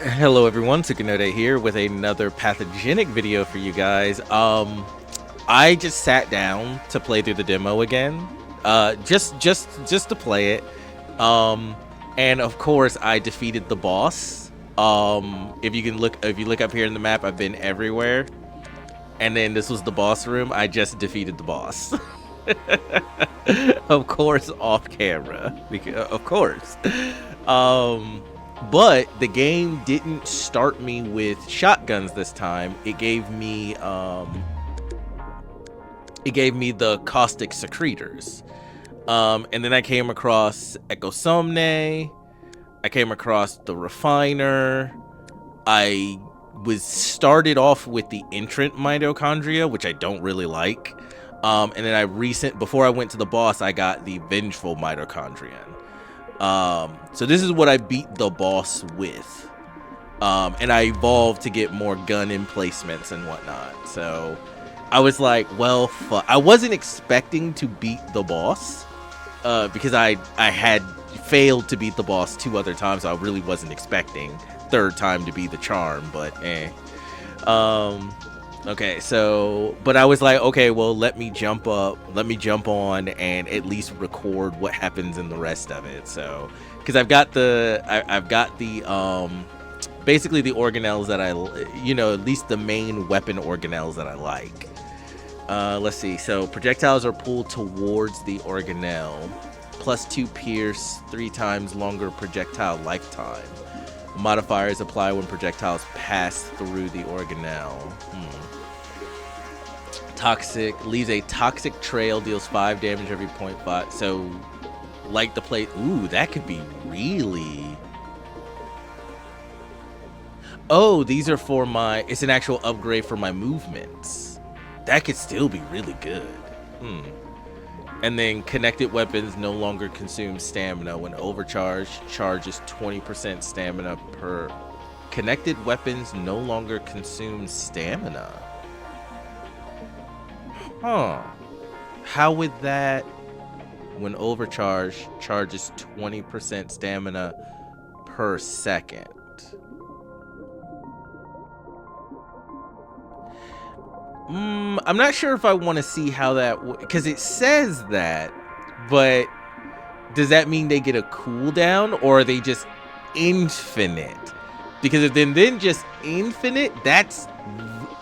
Hello everyone, Sukanode here with another Pathogenic video for you guys. I just sat down to play through the demo again. Just to play it. And of course I defeated the boss. If you look up here in the map, I've been everywhere. And then this was the boss room. I just defeated the boss. Of course, off camera. Because, of course. But the game didn't start me with shotguns this time. It gave me the caustic secretors. And then I came across Echo Somne. I came across the refiner. I was started off with the entrant mitochondria, which I don't really like. And then before I went to the boss, I got the vengeful mitochondrian. So this is what I beat the boss with. And I evolved to get more gun emplacements and whatnot. So I was like, well, I wasn't expecting to beat the boss, because I had failed to beat the boss 2 other times. So I really wasn't expecting third time to be the charm, but okay, so, but I was like, okay, well, let me jump on and at least record what happens in the rest of it. So, because I've got the basically the organelles that at least the main weapon organelles that I like. Let's see. So projectiles are pulled towards the organelle. +2 pierce, 3 times longer projectile lifetime. Modifiers apply when projectiles pass through the organelle. Toxic, leaves a toxic trail, deals 5 damage every 0.5. So, like the plate. Ooh, that could be really. Oh, these are for my. It's an actual upgrade for my movements. That could still be really good. And then connected weapons no longer consume stamina. When overcharged, charges 20% stamina per. Connected weapons no longer consume stamina. Huh. How would that, when overcharged, charges 20% stamina per second? I'm not sure if I want to see how that, because it says that, but does that mean they get a cooldown, or are they just infinite? Because if then just infinite, that's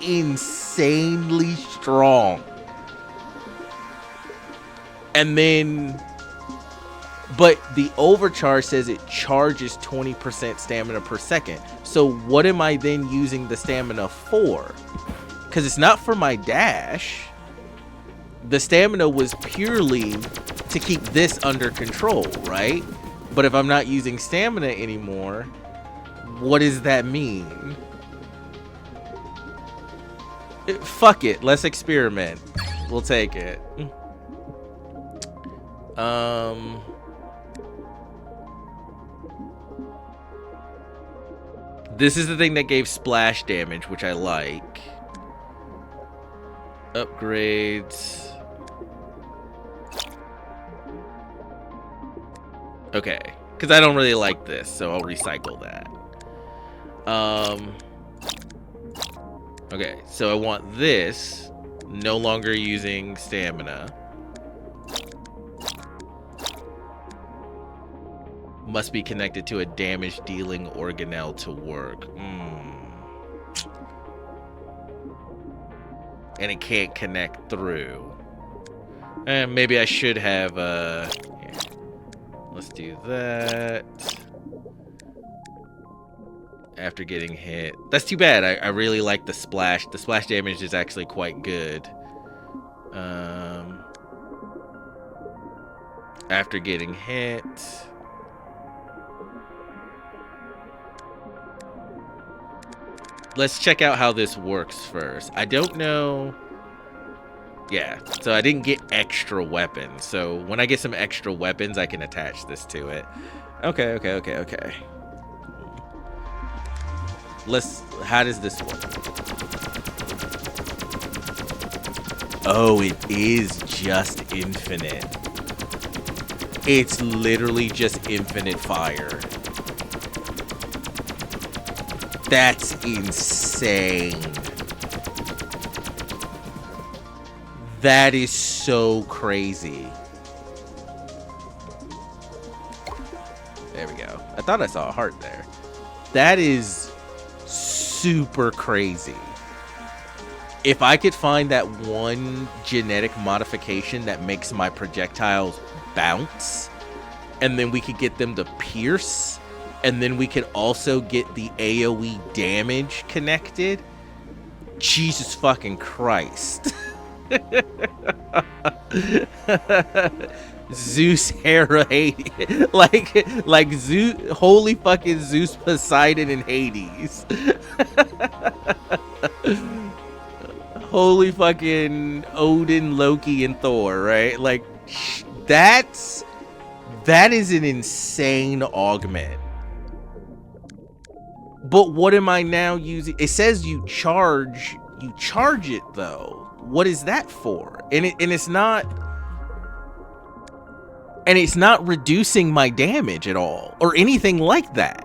insanely strong. And then, but the overcharge says it charges 20% stamina per second. So what am I then using the stamina for? Because it's not for my dash. The stamina was purely to keep this under control, right? But if I'm not using stamina anymore, what does that mean? Fuck it, let's experiment. We'll take it. This is the thing that gave splash damage, which I like. Upgrades. Okay, because I don't really like this, so I'll recycle that. Okay, so I want this, no longer using stamina. Must be connected to a damage dealing organelle to work. And it can't connect through. And maybe I should have here. Let's do that. After getting hit. That's too bad. I really like the splash. The splash damage is actually quite good. After getting hit. Let's check out how this works first. I don't know. Yeah, so I didn't get extra weapons. So when I get some extra weapons, I can attach this to it. Okay. How does this work? Oh, it is just infinite. It's literally just infinite fire. That's insane. That is so crazy. There we go. I thought I saw a heart there. That is super crazy. If I could find that one genetic modification that makes my projectiles bounce, and then we could get them to pierce, and then we could also get the AoE damage connected. Jesus fucking Christ. Zeus, Hera, Hades, like Zeus, holy fucking Zeus, Poseidon, and Hades. Holy fucking Odin, Loki, and Thor, right? Like, that is an insane augment. But what am I now using? It says you charge it though. What is that for? And it's not reducing my damage at all or anything like that.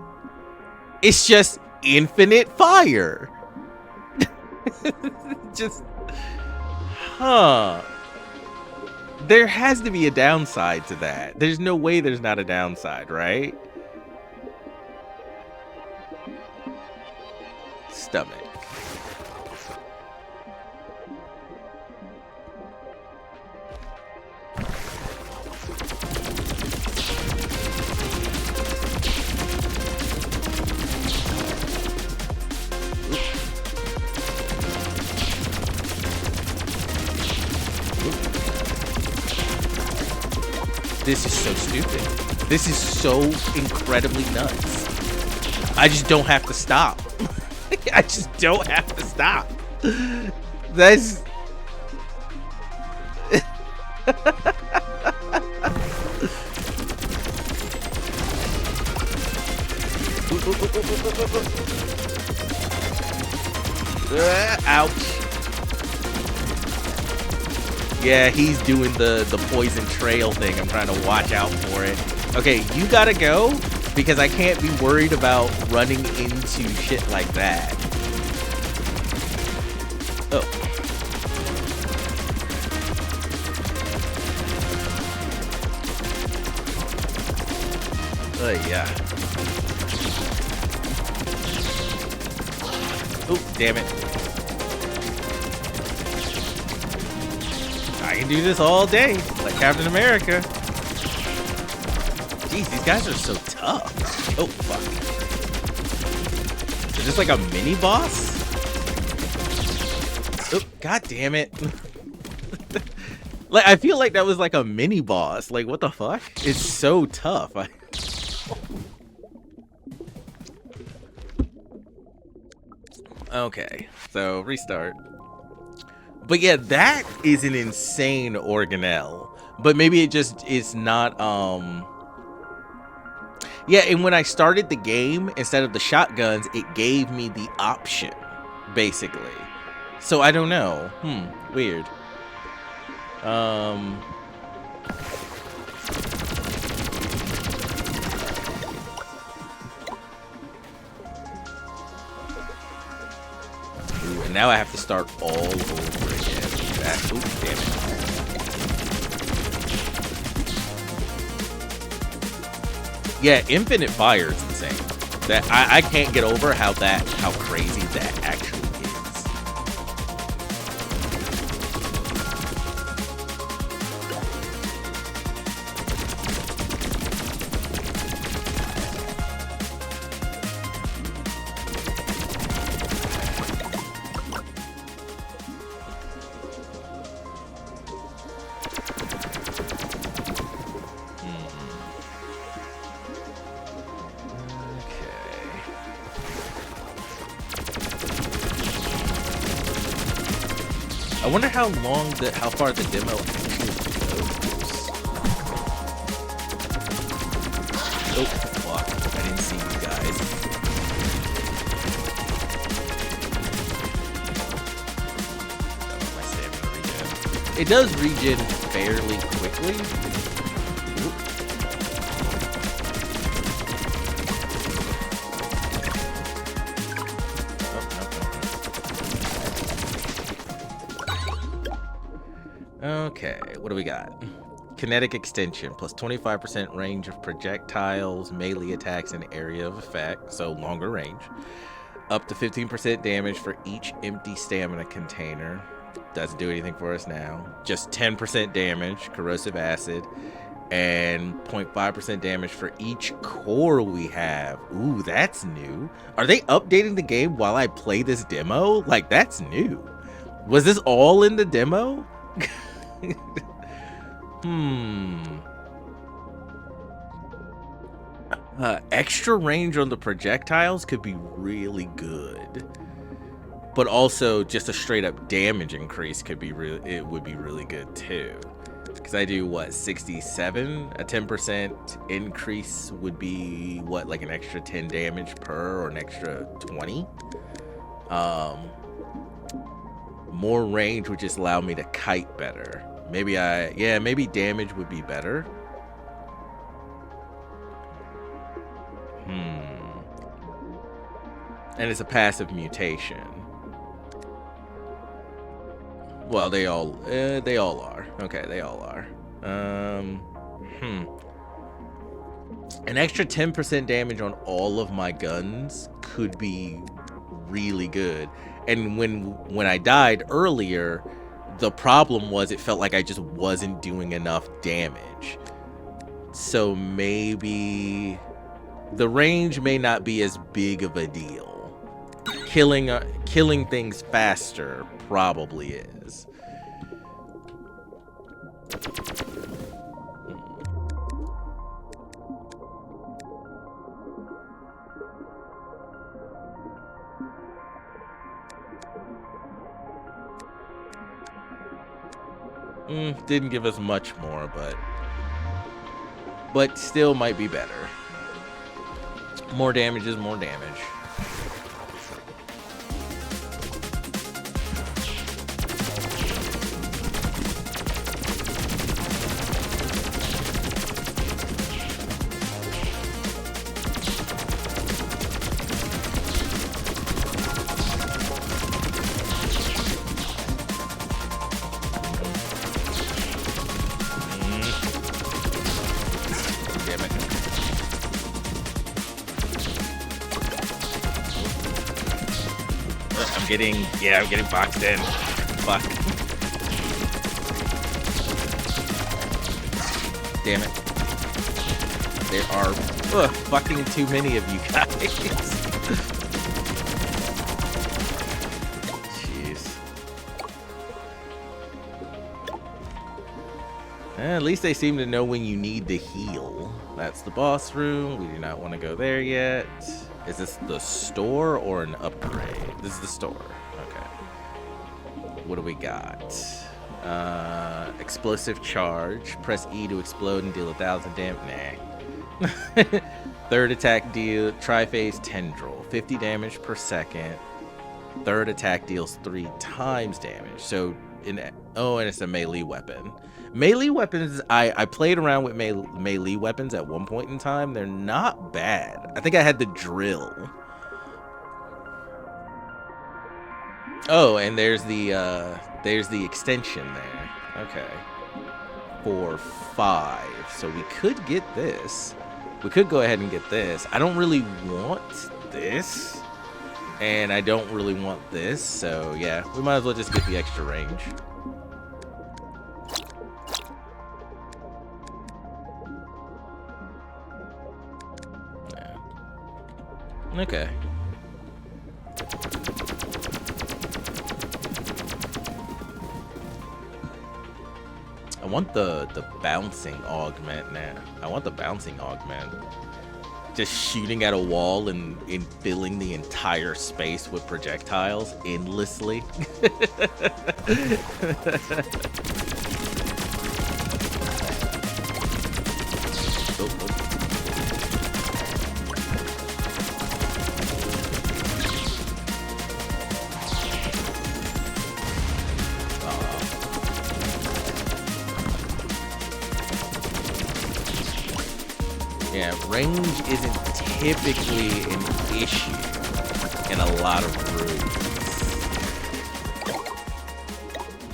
It's just infinite fire. Just, there has to be a downside to that. There's no way there's not a downside, right? Stomach. This is so stupid. This is so incredibly nuts. I just don't have to stop. I just don't have to stop. That's... Ouch. Yeah, he's doing the poison trail thing. I'm trying to watch out for it. Okay, you gotta go, because I can't be worried about running into shit like that. Oh. Oh, yeah. Oh, damn it. I can do this all day, like Captain America. Jeez, these guys are so tough. Oh, fuck. Is this like a mini boss? Oh, god damn it. Like, I feel like that was like a mini boss. Like, what the fuck? It's so tough. Okay, so restart. But yeah, that is an insane organelle. But maybe it just is not, yeah, and when I started the game, instead of the shotguns, it gave me the option, basically. So I don't know. Weird. Ooh, and now I have to start all over again. That, ooh, damn it. Yeah, infinite fire is insane. That I can't get over how crazy that actually is. I wonder how far the demo actually goes. Oh, fuck. I didn't see you guys. My stamina regen. It does regen fairly quickly. Okay, what do we got? Kinetic extension, plus 25% range of projectiles, melee attacks, and area of effect, so longer range. Up to 15% damage for each empty stamina container. Doesn't do anything for us now. Just 10% damage, corrosive acid, and 0.5% damage for each core we have. Ooh, that's new. Are they updating the game while I play this demo? Like, that's new. Was this all in the demo? Extra range on the projectiles could be really good, but also just a straight up damage increase could be it would be really good too. Because I do what, 67? A 10% increase would be what, like an extra 10 damage per, or an extra 20? More range would just allow me to kite better. Maybe maybe damage would be better. And it's a passive mutation. Well, they all are. Okay, they all are. An extra 10% damage on all of my guns could be really good. And when I died earlier, the problem was it felt like I just wasn't doing enough damage. So maybe the range may not be as big of a deal. Killing things faster probably is. Didn't give us much more, but still might be better. More damage is more damage. I'm getting boxed in. Fuck. Damn it. There are fucking too many of you guys. Jeez. At least they seem to know when you need to heal. That's the boss room. We do not want to go there yet. Is this the store or an upgrade? This is the store. Okay. What do we got? Explosive charge. Press E to explode and deal 1,000 damage. Nah. Third attack deal. Tri-phase tendril. 50 damage per second. Third attack deals 3 times damage. So, and it's a melee weapon. Melee weapons, I played around with melee weapons at one point in time. They're not bad. I think I had the drill. Oh, and there's the extension there. Okay. For 5. So we could get this. We could go ahead and get this. I don't really want this. And I don't really want this. So yeah, we might as well just get the extra range. Okay. I want the bouncing augment now. I want the bouncing augment. Just shooting at a wall and filling the entire space with projectiles endlessly. Yeah, range isn't typically an issue in a lot of rooms.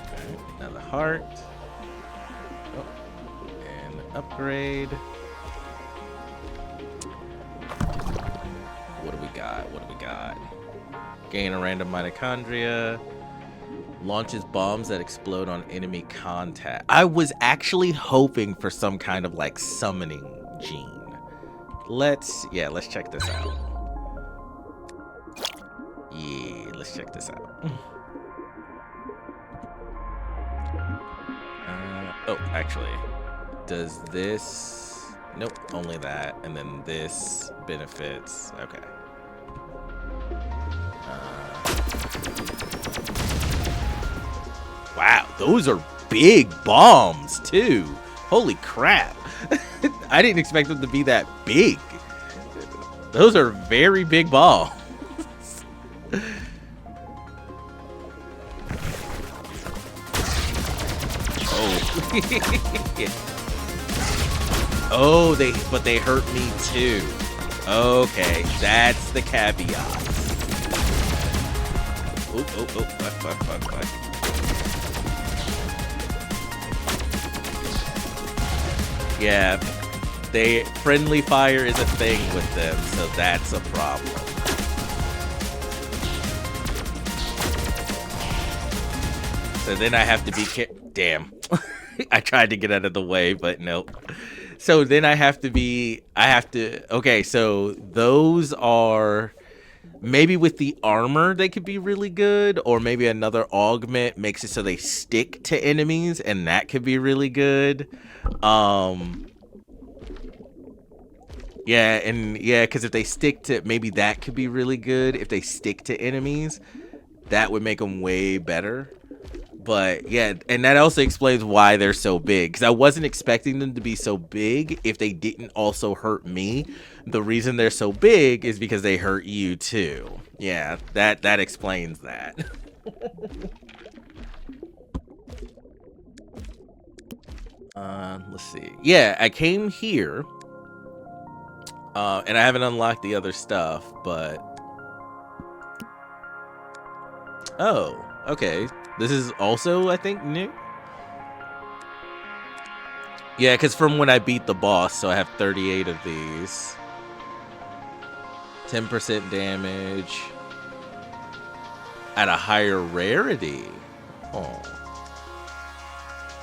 Okay, now the heart. upgrade. What do we got? What do we got? Gain a random mitochondria. Launches bombs that explode on enemy contact. I was actually hoping for some kind of like summoning gene. Let's check this out. Yeah, let's check this out. Oh, actually, does this? Nope, only that, and then this benefits. Okay. Wow, those are big bombs too. Holy crap. I didn't expect them to be that big. Those are very big bombs. Oh, but they hurt me too. Okay, that's the caveat. Oh, fuck. Yeah, friendly fire is a thing with them, so that's a problem. So then I have to be damn. I tried to get out of the way, but nope. So then okay, so those are maybe with the armor they could be really good, or maybe another augment makes it so they stick to enemies, and that could be really good. Yeah, because if they stick to, maybe that could be really good. If they stick to enemies, that would make them way better. But yeah, and that also explains why they're so big, because I wasn't expecting them to be so big if they didn't also hurt me. The reason they're so big is because they hurt you too. Yeah, that explains that. Let's see. Yeah, I came here, and I haven't unlocked the other stuff, but oh, okay. This is also, I think, new. Yeah, because from when I beat the boss, so I have 38 of these. 10% damage at a higher rarity. Oh.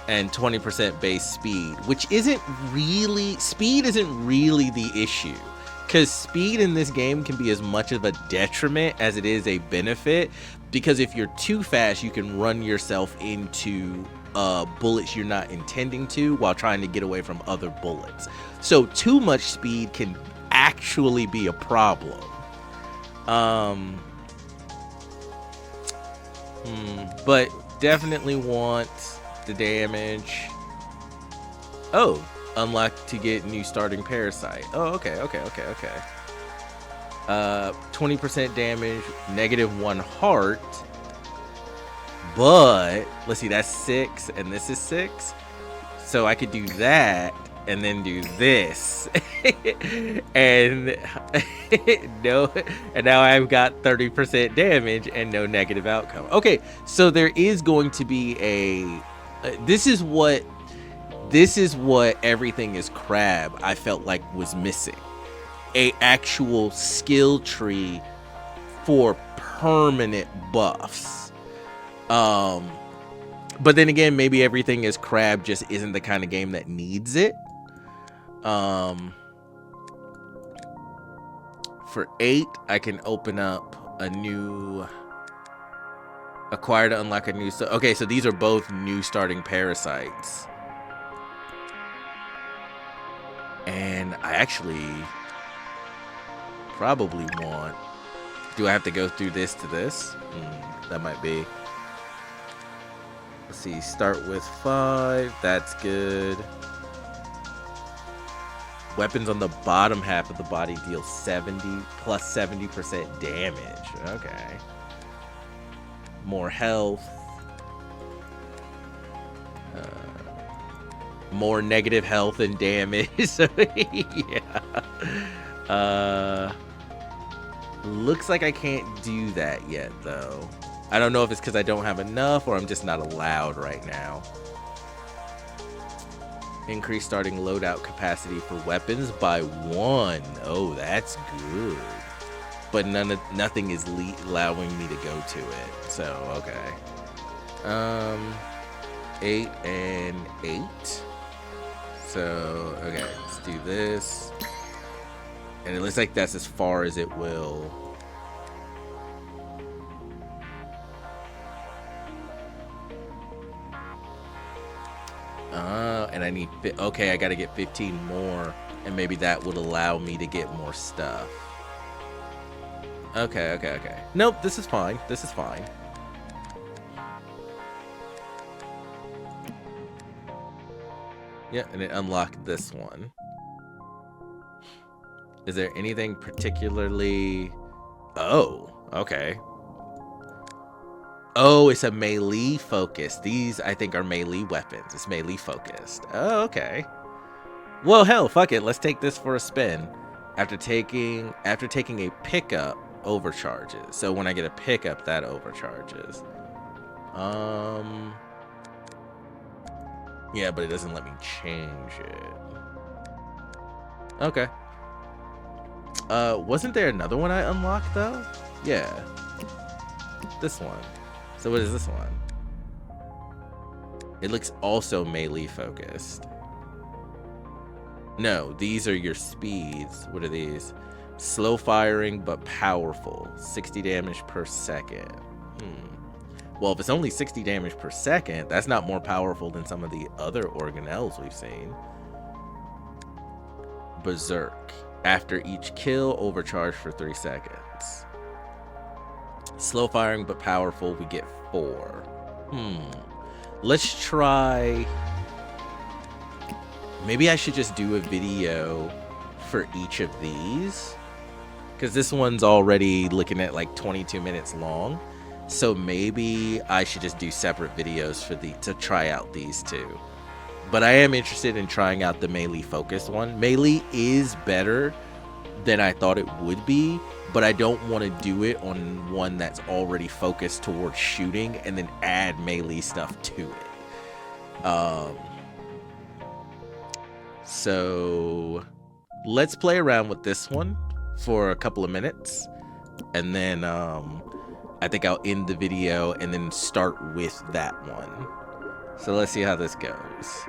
And 20% base speed, which isn't really, speed isn't really the issue. Because speed in this game can be as much of a detriment as it is a benefit. Because if you're too fast, you can run yourself into bullets you're not intending to while trying to get away from other bullets. So too much speed can actually be a problem. But definitely want the damage. Oh, unlock to get new starting parasite. Oh, okay. 20% damage, -1 heart. But let's see, that's 6 and this is 6. So I could do that and then do this. And no, and now I've got 30% damage and no negative outcome. Okay, so there is going to be a this is what Everything is Crab I felt like was missing. A actual skill tree for permanent buffs. But then again, maybe Everything is Crab just isn't the kind of game that needs it. For 8, I can open up a new acquire to unlock a new. Okay, so these are both new starting parasites. And I actually probably want. Do I have to go through this to this? That might be. Let's see. Start with 5. That's good. Weapons on the bottom half of the body deal 70 plus 70% damage. Okay. More health. More negative health and damage. So, yeah. Looks like I can't do that yet, though. I don't know if it's because I don't have enough or I'm just not allowed right now. Increase starting loadout capacity for weapons by 1. Oh, that's good. But nothing is allowing me to go to it. So, okay. 8 and 8. So, okay, let's do this. And it looks like that's as far as it will. And I need, okay, I gotta get 15 more, and maybe that would allow me to get more stuff. Okay. Nope, this is fine. This is fine. Yeah, and it unlocked this one. Is there anything particularly... Oh, okay. Oh, it's a melee focus. These, I think, are melee weapons. It's melee focused. Oh, okay. Well, hell, fuck it. Let's take this for a spin. After taking a pickup, overcharges. So when I get a pickup, that overcharges. Yeah, but it doesn't let me change it. Okay. Wasn't there another one I unlocked though? Yeah. This one. So what is this one? It looks also melee focused. No, these are your speeds. What are these? Slow firing but powerful. 60 damage per second. Well, if it's only 60 damage per second, that's not more powerful than some of the other organelles we've seen. Berserk. After each kill, overcharge for 3 seconds. Slow firing but powerful, we get 4. Let's try... Maybe I should just do a video for each of these, because this one's already looking at like 22 minutes long. So maybe I should just do separate videos for to try out these two. But I am interested in trying out the melee focused one. Melee is better than I thought it would be, but I don't want to do it on one that's already focused towards shooting and then add melee stuff to it. So let's play around with this one for a couple of minutes, and then I think I'll end the video and then start with that one. So let's see how this goes.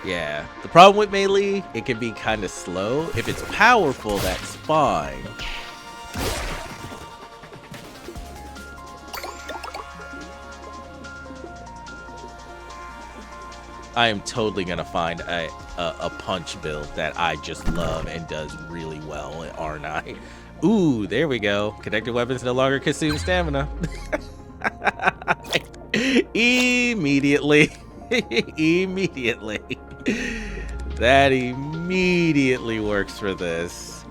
Yeah, the problem with melee, it can be kind of slow. If it's powerful, that's fine. I am totally gonna find a punch build that I just love and does really well, aren't I? Ooh, there we go. Connected weapons no longer consume stamina. Immediately. Immediately. That immediately works for this.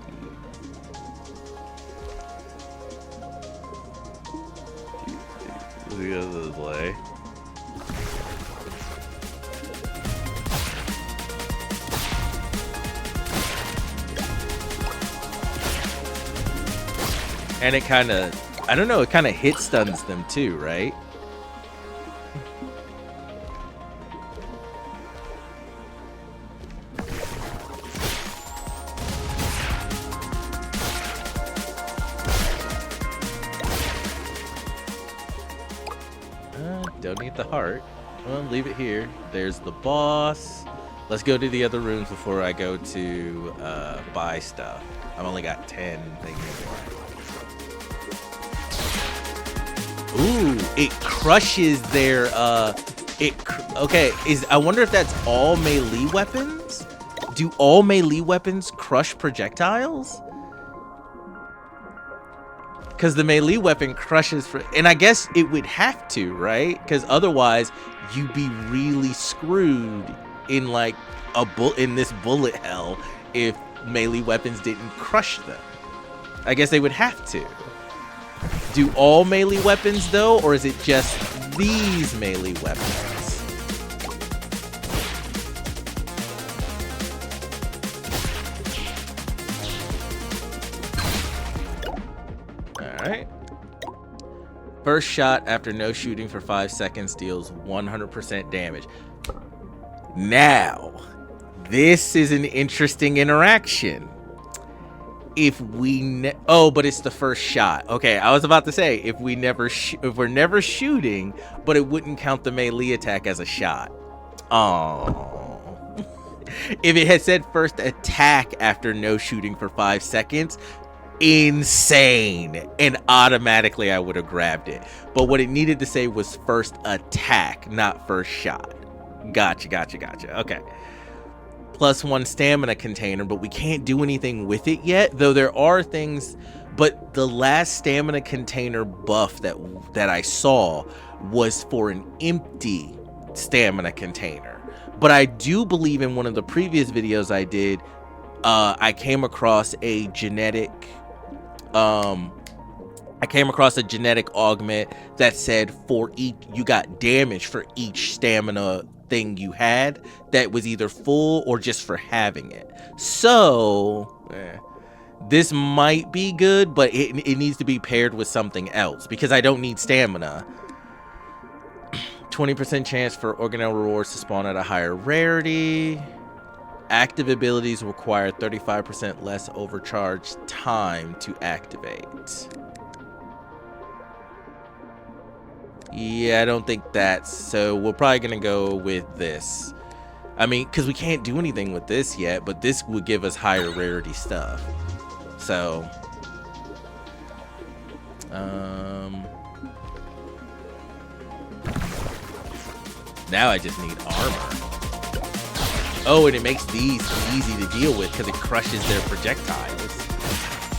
Look at this play. And it kind of, I don't know, it kind of hit stuns them too, right? Don't need the heart. Well, leave it here. There's the boss. Let's go to the other rooms before I go to buy stuff. I've only got 10 things. Ooh, it crushes their okay, I wonder if that's all melee weapons? Do all melee weapons crush projectiles? Because the melee weapon crushes and I guess it would have to, right? Because otherwise you'd be really screwed in like in this bullet hell if melee weapons didn't crush them. I guess they would have to. Do all melee weapons though, or is it just these melee weapons? Alright. First shot after no shooting for 5 seconds deals 100% damage. Now, this is an interesting interaction. If we but it's the first shot. Okay, I was about to say if we're never shooting, but it wouldn't count the melee attack as a shot. Oh. If it had said first attack after no shooting for 5 seconds, insane, and automatically I would have grabbed it. But what it needed to say was first attack, not first shot. Gotcha. Okay. +1 stamina container, but we can't do anything with it yet, though there are things. But the last stamina container buff that I saw was for an empty stamina container. But I do believe in one of the previous videos I did, I came across a genetic augment that said for each, you got damage for each stamina thing you had that was either full or just for having it. So this might be good, but it needs to be paired with something else because I don't need stamina. 20% chance for organelle rewards to spawn at a higher rarity. Active abilities require 35% less overcharge time to activate. Yeah, I don't think that's, so we're probably gonna go with this. I mean, because we can't do anything with this yet, but this would give us higher rarity stuff. So, now I just need armor. Oh, and it makes these easy to deal with because it crushes their projectiles.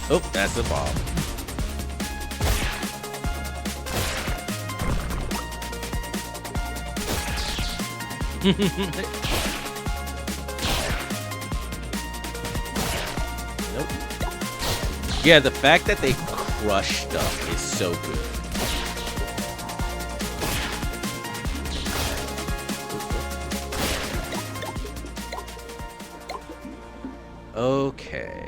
Oh, that's a bomb. Nope. Yeah, the fact that they crush stuff is so good. Okay.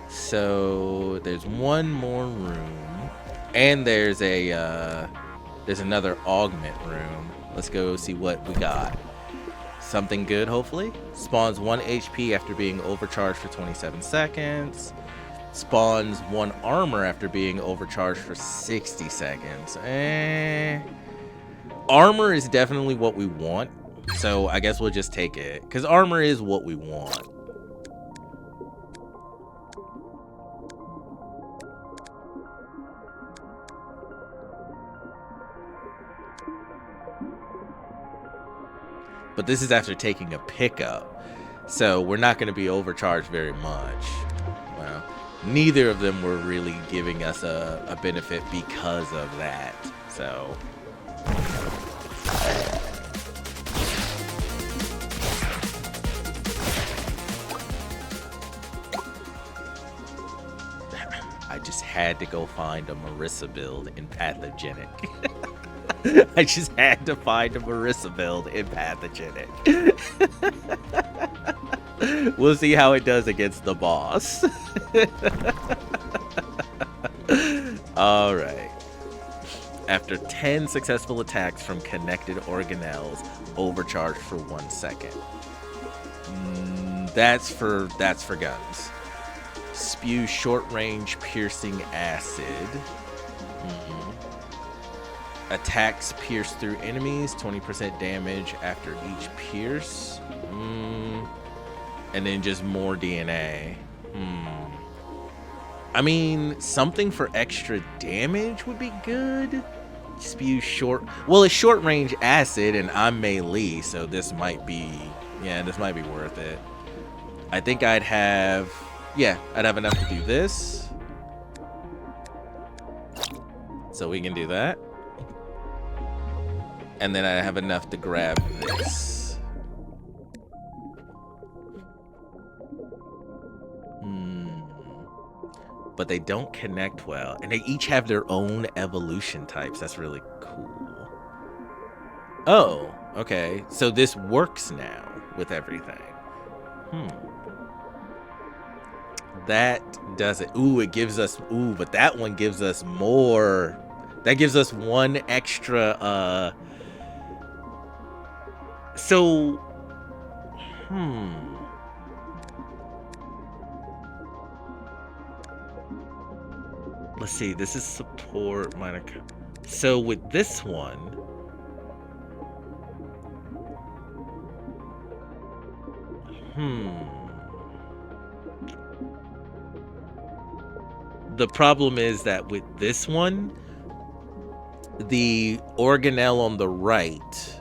So there's one more room, and there's another augment room. Let's go see what we got. Something good, hopefully. Spawns 1 HP after being overcharged for 27 seconds. Spawns 1 armor after being overcharged for 60 seconds. Armor is definitely what we want, so I guess we'll just take it, because armor is what we want. But this is after taking a pickup, so we're not going to be overcharged very much. Well, neither of them were really giving us a benefit because of that. So I just had to go find a Marissa build in Pathogenic. I just had to find a Marissa build in Pathogenic. We'll see how it does against the boss. Alright. After 10 successful attacks from connected organelles, overcharged for 1 second. That's for guns. Spew short-range piercing acid. Attacks pierce through enemies, 20% damage after each pierce. And then just more DNA. I mean, something for extra damage would be good. Spew short. Well, it's short range acid, and I'm melee, so this might be. Yeah, this might be worth it. I think I'd have. Yeah, I'd have enough to do this. So we can do that. And then I have enough to grab this. But they don't connect well. And they each have their own evolution types. That's really cool. Oh, okay. So this works now with everything. That does it. Ooh, it gives us... Ooh, but that one gives us more That gives us one extra, so, let's see, this is support, minor. So with this one, the problem is that with this one, the organelle on the right,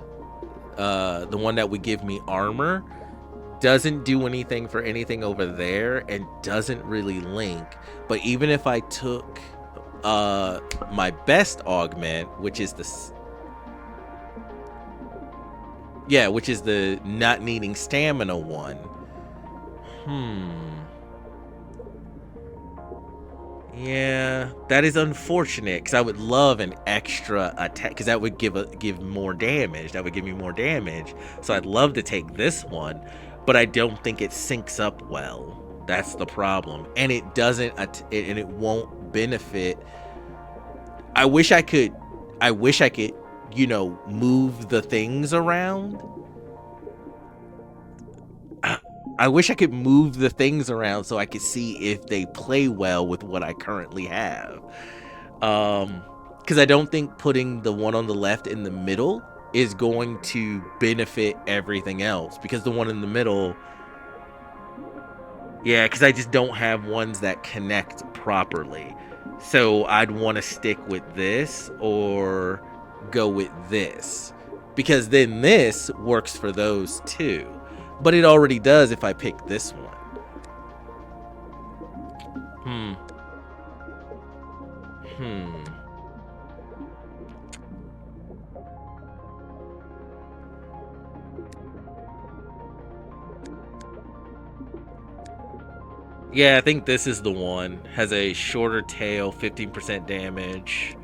the one that would give me armor, doesn't do anything for anything over there and doesn't really link. But even if I took my best augment, which is which is the not needing stamina one. Yeah, that is unfortunate, because I would love an extra attack, because that would give more damage. That would give me more damage. So I'd love to take this one, but I don't think it syncs up well. That's the problem, and it doesn't, and it won't benefit. I wish I could, you know, move the things around. I wish I could move the things around so I could see if they play well with what I currently have. Because I don't think putting the one on the left in the middle is going to benefit everything else. Because the one in the middle, yeah, because I just don't have ones that connect properly. So I'd want to stick with this or go with this. Because then this works for those too. But it already does if I pick this one. Yeah, I think this is the one. Has a shorter tail, 15% damage.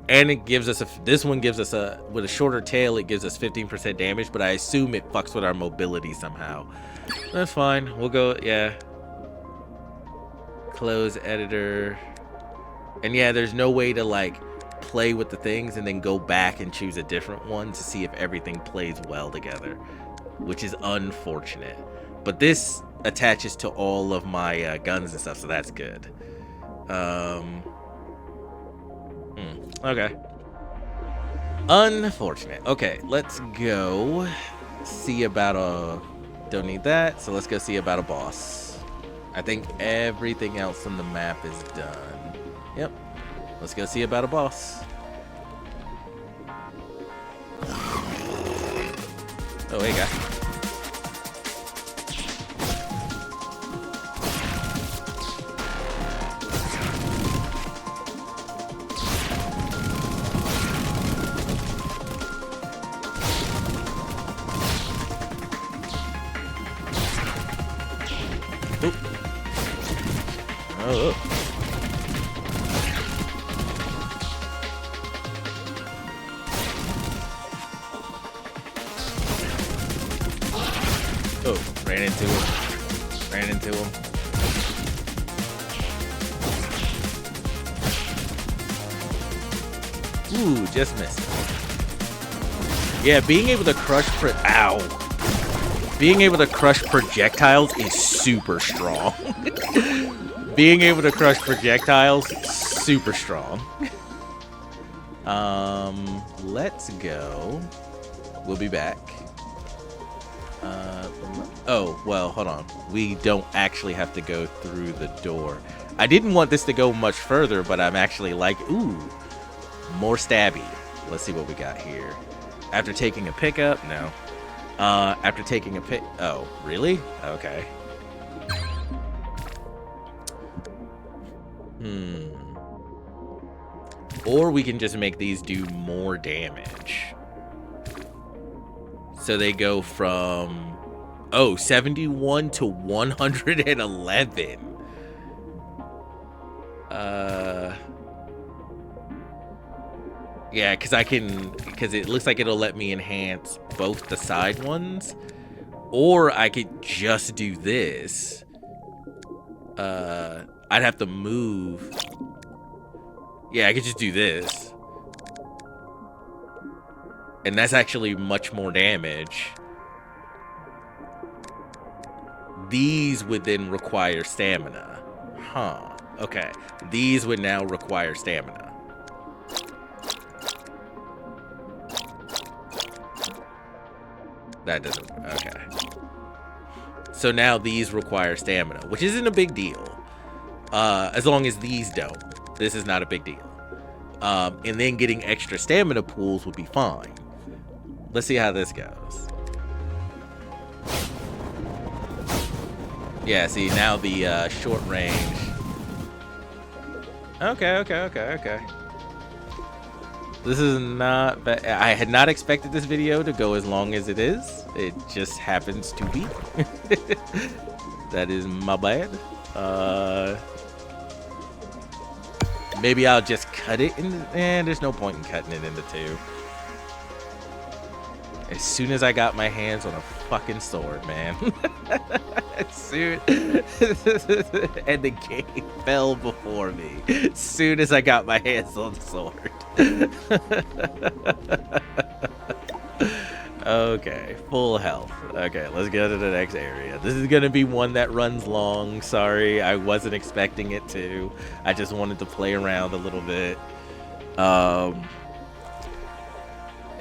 And it gives us this one gives us with a shorter tail, it gives us 15% damage, but I assume it fucks with our mobility somehow. That's fine. We'll go, yeah. Close editor. And yeah, there's no way to like play with the things and then go back and choose a different one to see if everything plays well together, which is unfortunate. But this attaches to all of my guns and stuff, so that's good. Okay. Unfortunate. Okay, let's go see about a... Don't need that, so let's go see about a boss. I think everything else on the map is done. Yep. Let's go see about a boss. Oh, hey, guy. Ran into him. Ooh, just missed. Yeah, being able to crush being able to crush projectiles is super strong. Being able to crush projectiles, super strong. Let's go. We'll be back. Oh, well, hold on. We don't actually have to go through the door. I didn't want this to go much further, but I'm actually like, ooh, more stabby. Let's see what we got here. After taking a pickup? No. After taking a pick... Oh, really? Okay. Or we can just make these do more damage. So they go from... Oh, 71 to 111. Yeah, because it looks like it'll let me enhance both the side ones, or I could just do this. I'd have to move. Yeah, I could just do this. And that's actually much more damage. These would then require stamina. Huh. Okay. These would now require stamina. That doesn't... Okay. So now these require stamina, which isn't a big deal. As long as these don't. This is not a big deal. And then getting extra stamina pools would be fine. Let's see how this goes. Yeah, see, now the short range. Okay. This is not bad. I had not expected this video to go as long as it is. It just happens to be. That is my bad. Maybe I'll just cut it in. There's no point in cutting it into two. As soon as I got my hands on a fucking sword, man. As soon and the game fell before me. As soon as I got my hands on the sword. Okay, full health. Okay, let's go to the next area. This is gonna be one that runs long. Sorry, I wasn't expecting it to. I just wanted to play around a little bit.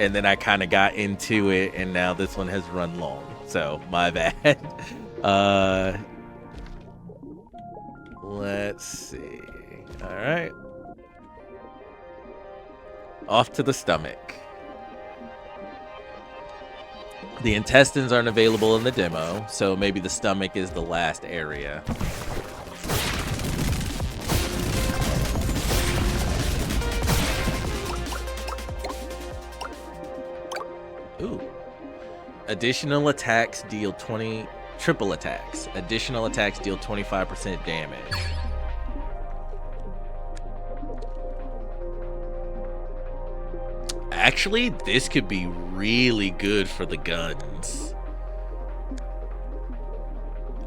And then I kind of got into it, and now this one has run long. So, my bad. Let's see. All right. Off to the stomach. The intestines aren't available in the demo, so maybe the stomach is the last area. Ooh. Additional attacks deal 20... Triple attacks. Additional attacks deal 25% damage. Actually, this could be really good for the guns.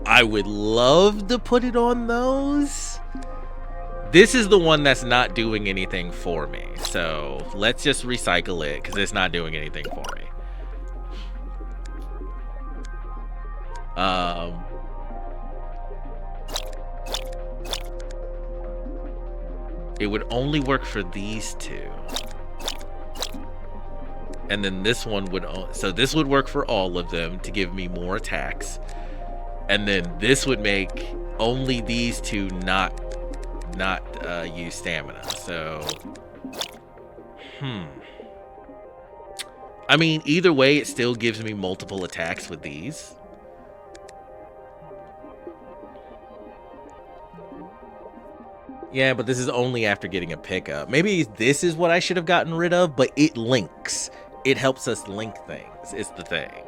I would love to put it on those. This is the one that's not doing anything for me. So let's just recycle it because it's not doing anything for me. It would only work for these two. And then this one would, so this would work for all of them to give me more attacks. And then this would make only these two not use stamina. So, I mean, either way, it still gives me multiple attacks with these. Yeah, but this is only after getting a pickup. Maybe this is what I should have gotten rid of, but it links. It helps us link things, is the thing.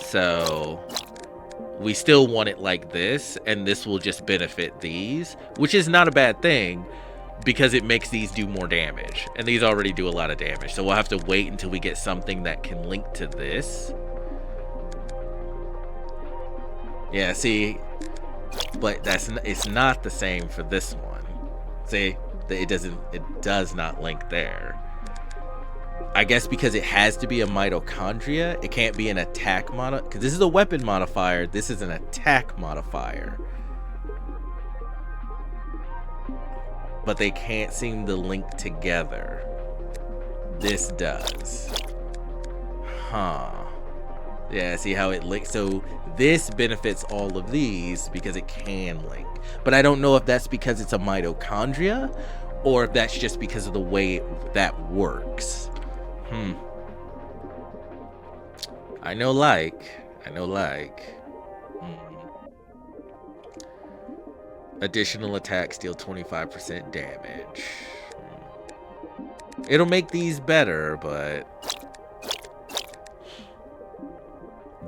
So we still want it like this, and this will just benefit these, which is not a bad thing because it makes these do more damage. And these already do a lot of damage. So we'll have to wait until we get something that can link to this. Yeah, see, but it's not the same for this one. See, it does not link there. I guess because it has to be a mitochondria, it can't be an attack modifier. Because this is a weapon modifier, this is an attack modifier. But they can't seem to link together. This does. Huh. Yeah, see how it links? So this benefits all of these because it can link. But I don't know if that's because it's a mitochondria or if that's just because of the way that works. I know like. Additional attacks deal 25% damage. It'll make these better, but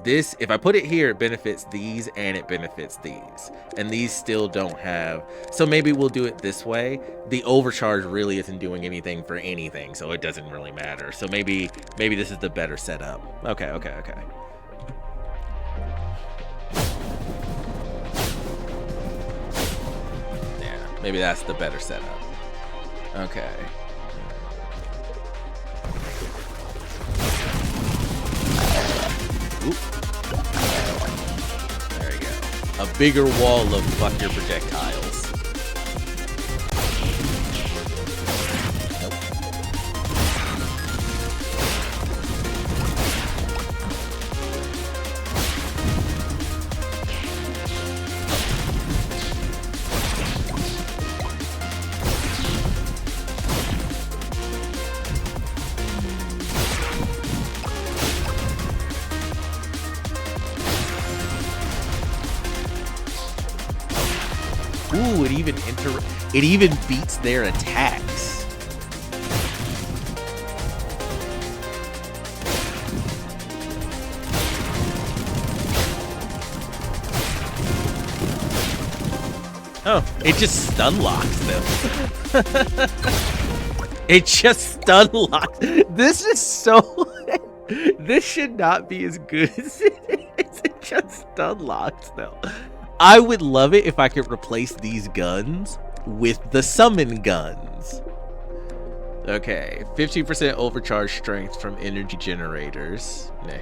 this, if I put it here, it benefits these and it benefits these. And these still don't have, so maybe we'll do it this way. The overcharge really isn't doing anything for anything, so it doesn't really matter. So maybe this is the better setup. Okay. Yeah, maybe that's the better setup. Okay. Oop. There we go. A bigger wall of fuck your projectiles. Ooh, it even beats their attacks. Oh, it just stun locks them. It just stun locks. This is so. This should not be as good as it is. It just stun locks them. I would love it if I could replace these guns with the summon guns. Okay, 15% overcharge strength from energy generators. Nah.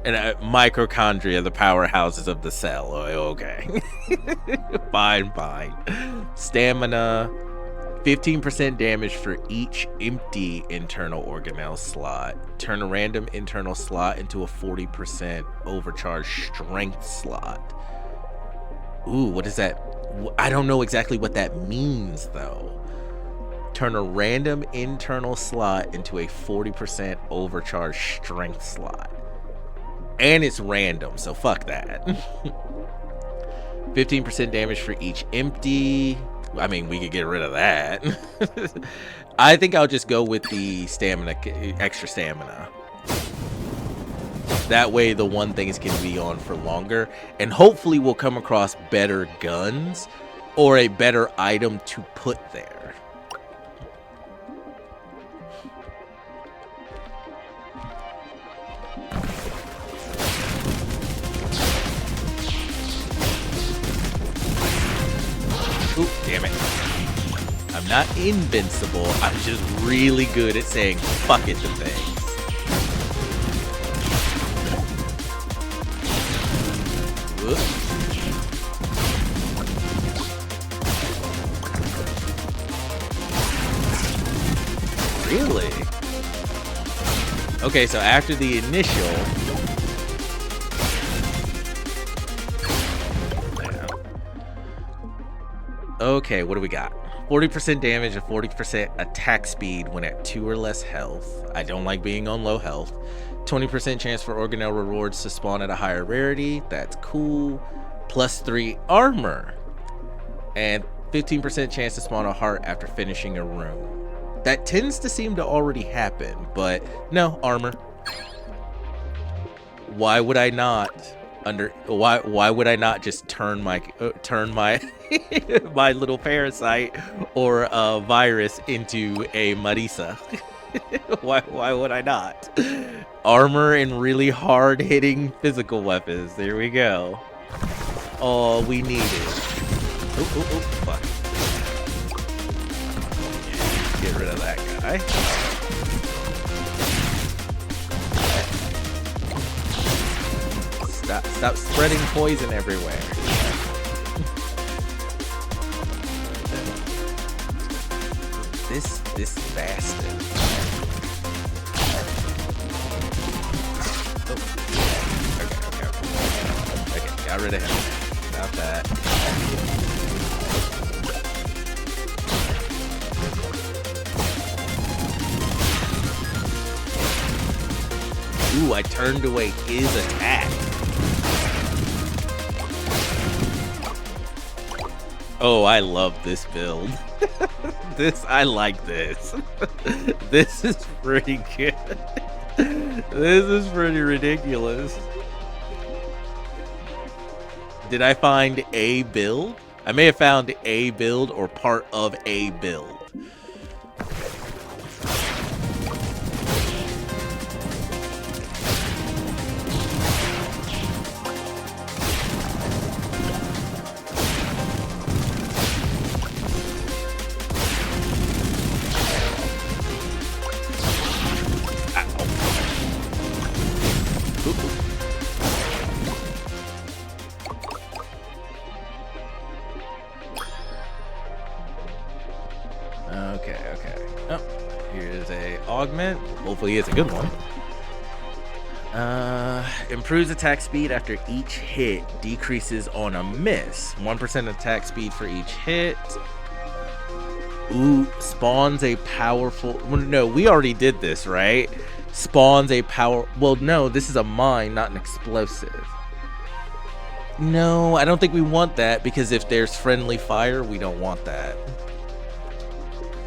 And mitochondria, the powerhouses of the cell. Oh, okay. Fine. Stamina, 15% damage for each empty internal organelle slot. Turn a random internal slot into a 40% overcharge strength slot. Ooh, what is that? I don't know exactly what that means, though. Turn a random internal slot into a 40% overcharge strength slot. And it's random, so fuck that. 15% damage for each empty. I mean, we could get rid of that. I think I'll just go with the stamina, extra stamina. That way the one things can be on for longer, and hopefully we'll come across better guns or a better item to put there. Ooh, damn it. I'm not invincible, I'm just really good at saying fuck it to things. Really? Okay, so after the initial... Okay, what do we got? 40% damage and 40% attack speed when at 2 or less health. I don't like being on low health. 20% chance for organelle rewards to spawn at a higher rarity. That's cool. +3 armor. And 15% chance to spawn a heart after finishing a room. That tends to seem to already happen, but no, armor. Why would I not why would I not just turn my my little parasite or virus into a Marisa? Why would I not? Armor and really hard hitting physical weapons. There we go. All we needed. Oh, fuck. Get rid of that guy. Stop spreading poison everywhere. This bastard. Oh. Okay, got rid of him. Stop that. Ooh, I turned away his attack. Oh, I love this build. I like this. This is pretty good. This is pretty ridiculous. Did I find a build? I may have found a build or part of a build. is a augment. Hopefully it's a good one. Improves attack speed after each hit, decreases on a miss. 1% attack speed for each hit. Ooh, spawns a powerful... Well, no, we already did this, right? Spawns a power... Well, no, this is a mine, not an explosive. No, I don't think we want that, because if there's friendly fire, we don't want that.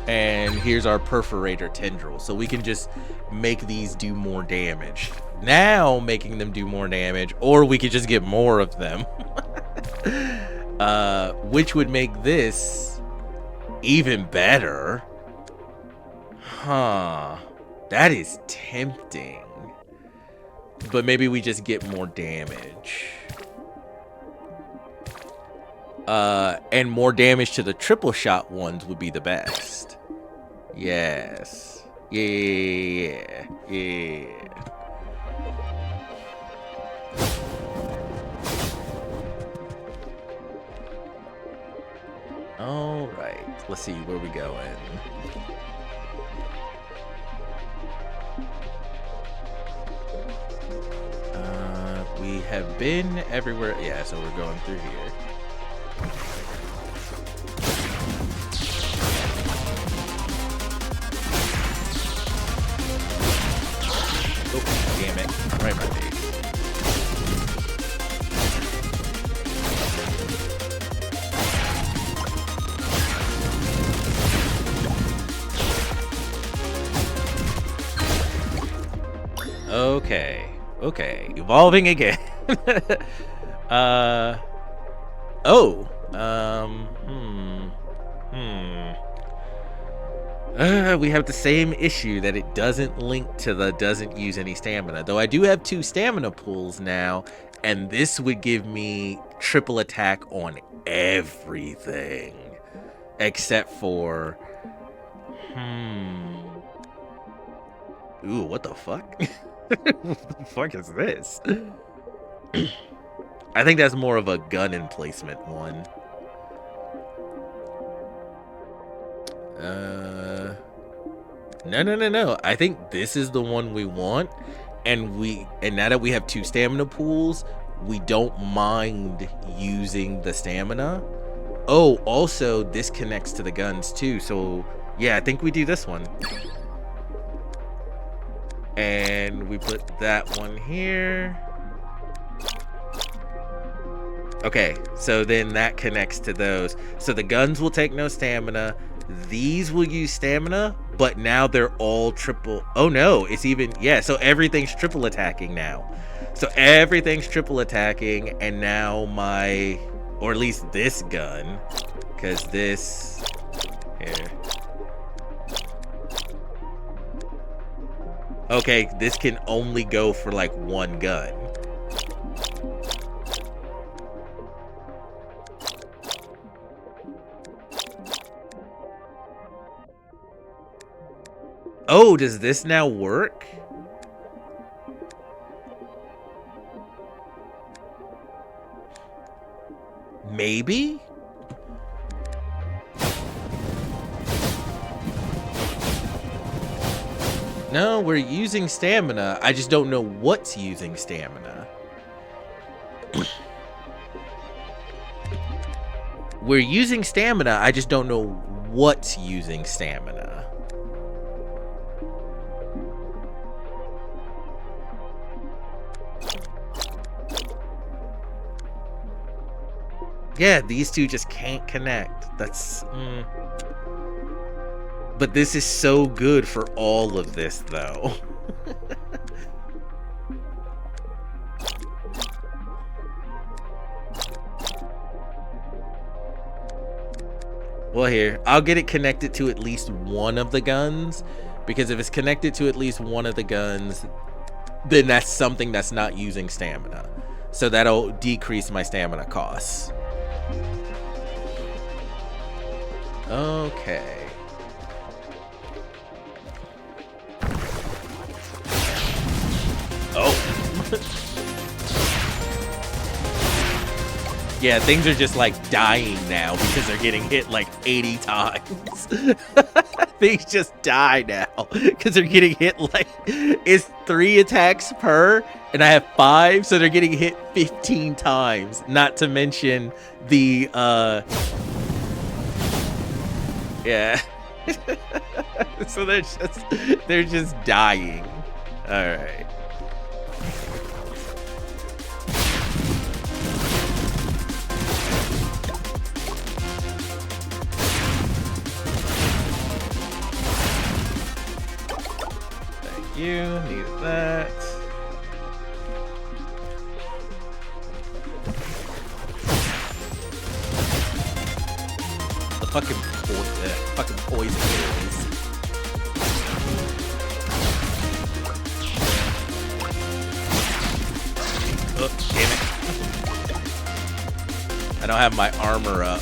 And here's our perforator tendril, so we can just make these do more damage. Now making them do more damage, or we could just get more of them. Which would make this even better. Huh. That is tempting. But maybe we just get more damage. And more damage to the triple shot ones would be the best. Yes. Yeah. All right. Let's see where we going. We have been everywhere. Yeah, so we're going through here. Oh, damn it. Right, my baby. Okay, evolving again. We have the same issue that it doesn't link to the doesn't use any stamina. Though I do have 2 stamina pools now, and this would give me triple attack on everything. Except for... Ooh, what the fuck? What the fuck is this? I think that's more of a gun emplacement one. No. I think this is the one we want. And now that we have 2 stamina pools, we don't mind using the stamina. Oh, also this connects to the guns too. So yeah, I think we do this one. And we put that one here. Okay, so then that connects to those. So the guns will take no stamina. These will use stamina, but now they're all triple. Oh no, it's even, yeah, so everything's triple attacking now. So everything's triple attacking, and now my, or at least this gun, because this, here. Okay, this can only go for like 1 gun. Oh, does this now work? Maybe? No, we're using stamina. I just don't know what's using stamina. We're using stamina. I just don't know what's using stamina. Yeah, these 2 just can't connect. That's... But this is so good for all of this, though. Well, here, I'll get it connected to at least one of the guns, because if it's connected to at least one of the guns, then that's something that's not using stamina. So that'll decrease my stamina costs. Okay. Oh. Yeah, things are just like dying now because they're getting hit like 80 times. things just die now because they're getting hit like it's 3 attacks per, and I have 5, so they're getting hit 15 times. Not to mention the yeah. So they're just dying. All right. Thank you. Need that. The fucking poison berries. Oh, damn it. I don't have my armor up.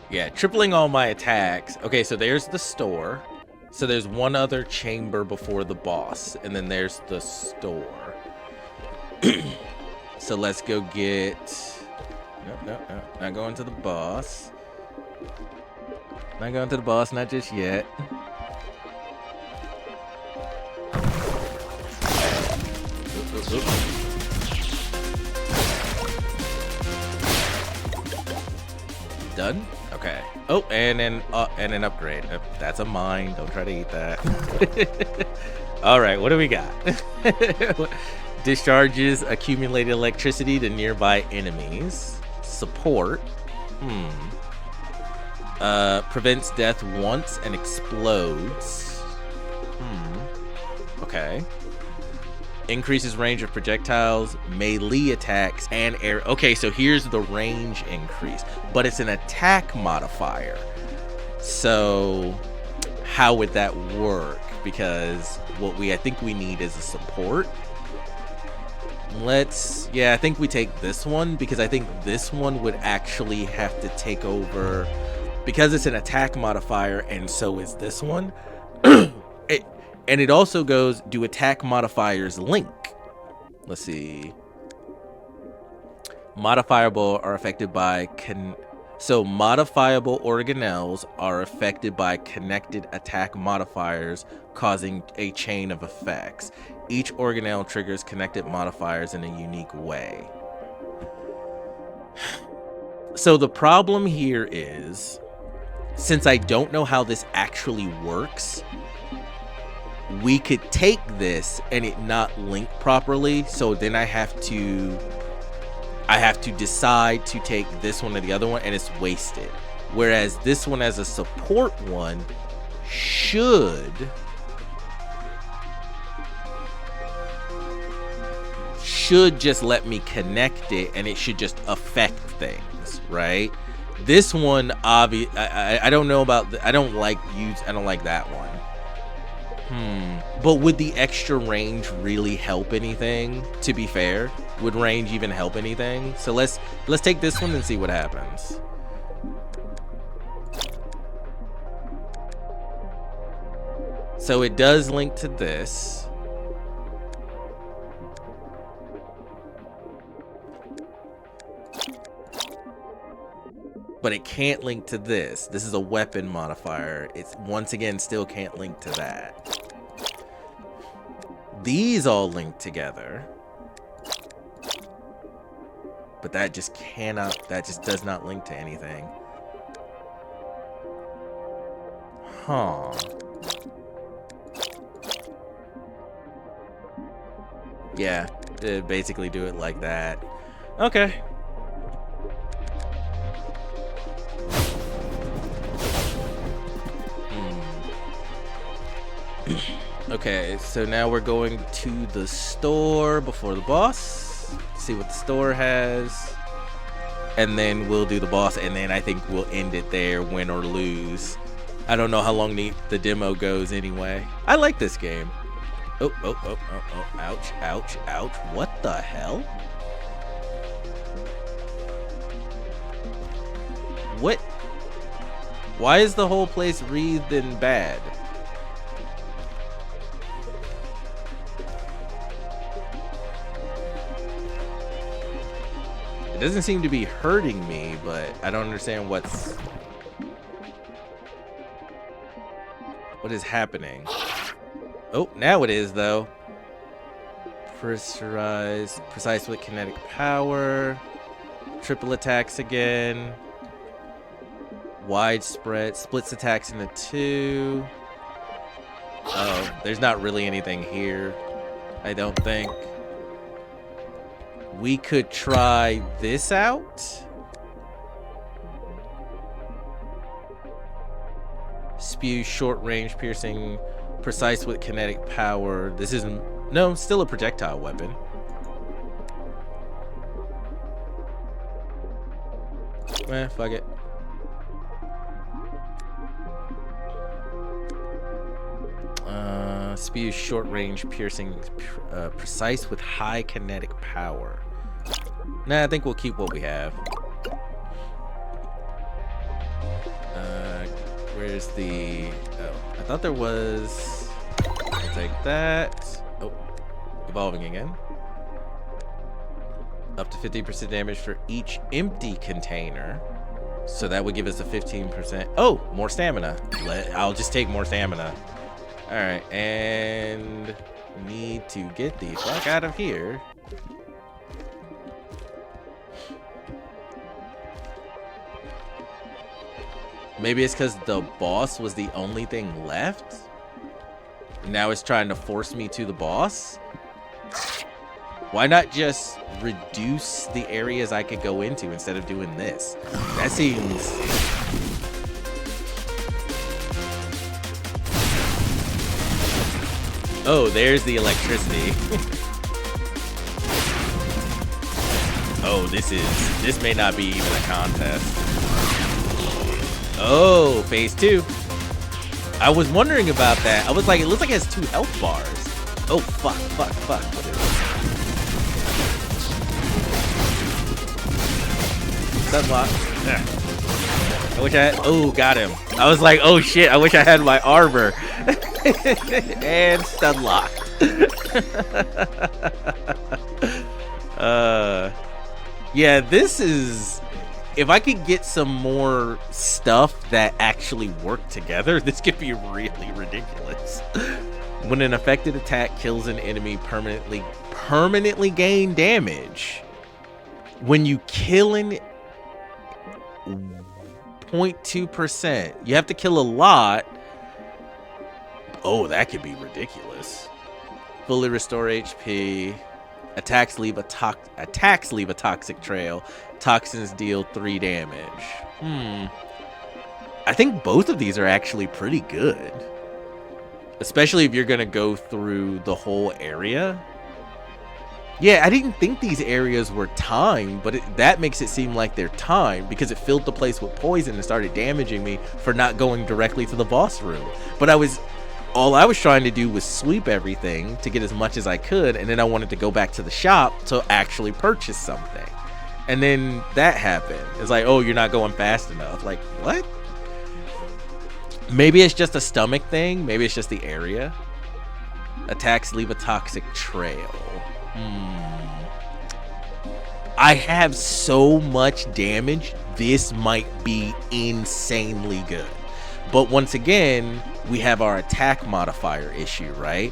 Yeah, tripling all my attacks. Okay, so there's the store. So there's one other chamber before the boss, and then there's the store. So let's go get... No, not going to the boss. Not going to the boss, not just yet. Oop. Done? Okay. Oh, and an upgrade. That's a mine. Don't try to eat that. All right, what do we got? Discharges accumulated electricity to nearby enemies. Support. Prevents death once and explodes. Okay. Increases range of projectiles, melee attacks, and air. Okay, so here's the range increase, but it's an attack modifier. So how would that work? Because what I think we need is a support. I think we take this one, because I think this one would actually have to take over, because it's an attack modifier, and so is this one. And it also goes, do attack modifiers link? Let's see. Modifiable are affected by... So modifiable organelles are affected by connected attack modifiers, causing a chain of effects. Each organelle triggers connected modifiers in a unique way. So the problem here is, since I don't know how this actually works, we could take this and it not link properly, so then I have to decide to take this one or the other one, and it's wasted. Whereas this one as a support one should just let me connect it, and it should just affect things, right? This one, I don't know about I don't like that one. But would the extra range really help anything? To be fair, would range even help anything? So let's take this one and see what happens. So it does link to this. But it can't link to this. This is a weapon modifier. It's once again still can't link to that. These all link together. But that just does not link to anything. Huh. Yeah, basically do it like that. Okay. Okay, so now we're going to the store before the boss. See what the store has. And then we'll do the boss, and then I think we'll end it there, win or lose. I don't know how long the demo goes anyway. I like this game. Oh, ouch, ouch, ouch. What the hell? What? Why is the whole place wreathed in bad? doesn't seem to be hurting me, but I don't understand what is happening. Oh, now it is though. Precise with kinetic power. Triple attacks again. Widespread. Splits attacks into 2. Oh, there's not really anything here, I don't think. We could try this out. Spew short range piercing, precise with kinetic power. This isn't, no, still a projectile weapon. Fuck it. Spew short range piercing, precise with high kinetic power. Nah, I think we'll keep what we have. Where's the... Oh, I thought there was... I'll take that. Oh, evolving again. Up to 50% damage for each empty container. So that would give us a 15%. Oh, more stamina. I'll just take more stamina. Alright, and need to get the fuck out of here. Maybe it's because the boss was the only thing left. Now it's trying to force me to the boss. Why not just reduce the areas I could go into instead of doing this? That seems... Oh, there's the electricity. Oh, this may not be even a contest. Oh, phase 2. I was wondering about that. I was like, it looks like it has 2 health bars. Oh, fuck. What is it? Sunlock. I wish I had, oh, got him. I was like, oh shit, I wish I had my armor. And stunlock. Yeah, this is, if I could get some more stuff that actually work together, this could be really ridiculous. When an affected attack kills an enemy, permanently gain damage. When you kill an 0.2%, you have to kill a lot. Oh, that could be ridiculous. Fully restore HP. Attacks leave a toxic trail. Toxins deal 3 damage. I think both of these are actually pretty good. Especially if you're gonna go through the whole area. Yeah, I didn't think these areas were timed, but that makes it seem like they're timed because it filled the place with poison and started damaging me for not going directly to the boss room. But all I was trying to do was sweep everything to get as much as I could, and then I wanted to go back to the shop to actually purchase something. And then that happened. It's like, oh, you're not going fast enough. Like, what? Maybe it's just a stomach thing. Maybe it's just the area. Attacks leave a toxic trail. I have so much damage. This might be insanely good. But once again, we have our attack modifier issue, right?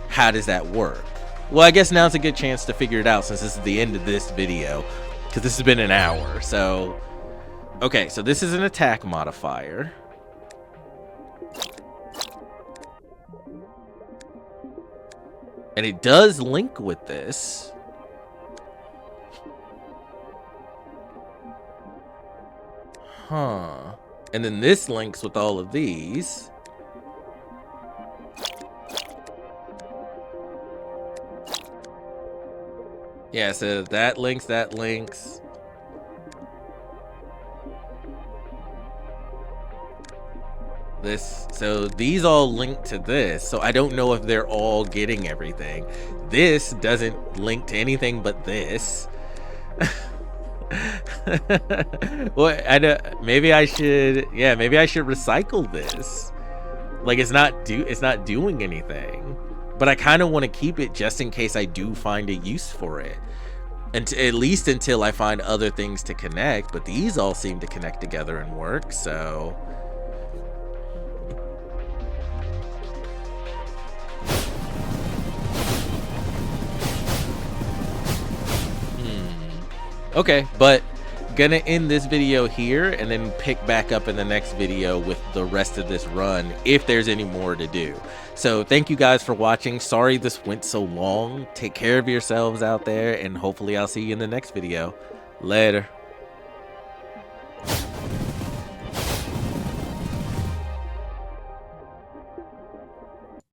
How does that work? Well, I guess now's a good chance to figure it out since this is the end of this video, because this has been an hour. So, okay, so this is an attack modifier. And it does link with this. Huh. And then this links with all of these. Yeah, so that links, that links. This, so these all link to this. So I don't know if they're all getting everything. This doesn't link to anything but this. Well, maybe I should recycle this. Like it's not doing anything, but I kind of want to keep it just in case I do find a use for it. And at least until I find other things to connect, but these all seem to connect together and work, so... Okay, but gonna end this video here and then pick back up in the next video with the rest of this run if there's any more to do. So thank you guys for watching. Sorry this went so long. Take care of yourselves out there, and hopefully I'll see you in the next video. Later.